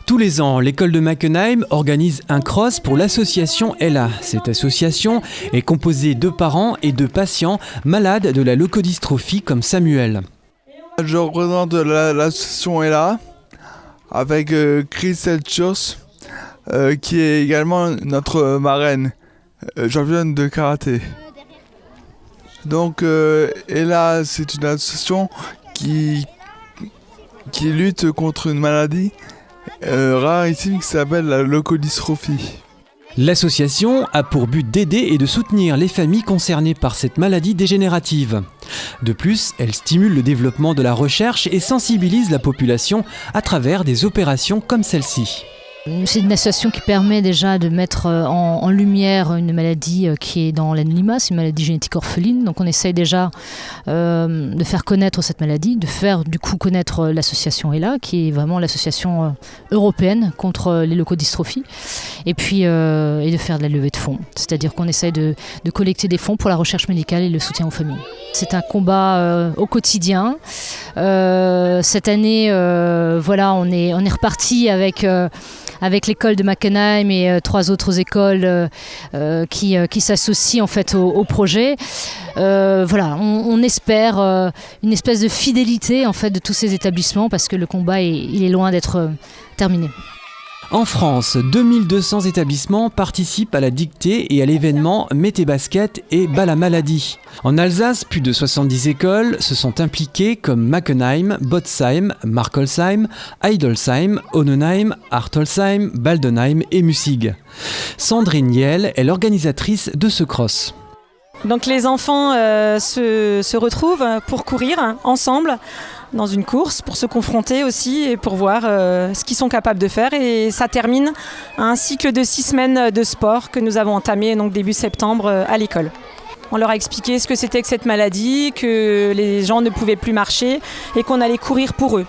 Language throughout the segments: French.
Tous les ans, l'école de Mackenheim organise un cross pour l'association Ella. Cette association est composée de parents et de patients malades de la leucodystrophie comme Samuel. Je représente l'association Ella avec Chris Elchurs, qui est également notre marraine, championne de karaté. Donc Ella, c'est une association qui lutte contre une maladie rarissime qui s'appelle la leucodystrophie. L'association a pour but d'aider et de soutenir les familles concernées par cette maladie dégénérative. De plus, elle stimule le développement de la recherche et sensibilise la population à travers des opérations comme celle-ci. C'est une association qui permet déjà de mettre en lumière une maladie qui est dans l'anonymat, c'est une maladie génétique orpheline. Donc on essaye déjà de faire connaître cette maladie, de faire du coup connaître l'association ELA, qui est vraiment l'association européenne contre les leucodystrophies, et puis et de faire de la levée de fonds. C'est-à-dire qu'on essaye de collecter des fonds pour la recherche médicale et le soutien aux familles. C'est un combat au quotidien. Cette année, voilà, on est reparti avec l'école de Mackenheim et 3 autres écoles qui s'associent en fait au projet. Voilà, on espère une espèce de fidélité en fait de tous ces établissements parce que le combat il est loin d'être terminé. En France, 2200 établissements participent à la dictée et à l'événement Mettez basket et bas la maladie. En Alsace, plus de 70 écoles se sont impliquées comme Mackenheim, Botzheim, Markolsheim, Heidelsheim, Onnenheim, Hartolsheim, Baldenheim et Mussig. Sandrine Niel est l'organisatrice de ce cross. Donc les enfants se retrouvent pour courir ensemble dans une course, pour se confronter aussi et pour voir ce qu'ils sont capables de faire. Et ça termine un cycle de 6 semaines de sport que nous avons entamé donc début septembre à l'école. On leur a expliqué ce que c'était que cette maladie, que les gens ne pouvaient plus marcher et qu'on allait courir pour eux.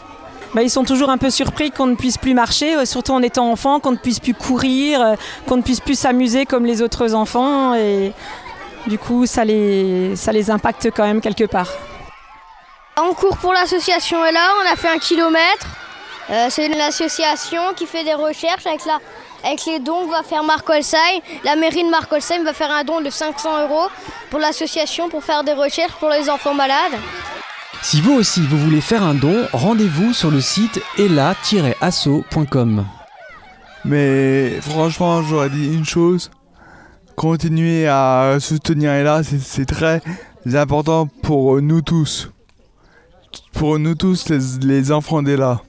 Ils sont toujours un peu surpris qu'on ne puisse plus marcher, surtout en étant enfant, qu'on ne puisse plus courir, qu'on ne puisse plus s'amuser comme les autres enfants. Et du coup, ça les impacte quand même quelque part. On court pour l'association ELA, on a fait 1 kilomètre. C'est une association qui fait des recherches avec les dons que va faire Markolsheim. La mairie de Markolsheim va faire un don de 500 € pour l'association pour faire des recherches pour les enfants malades. Si vous aussi vous voulez faire un don, rendez-vous sur le site ela-asso.com. Mais franchement, j'aurais dit une chose. Continuer à soutenir Ella, c'est très important pour nous tous. Pour nous tous, les enfants d'Ella.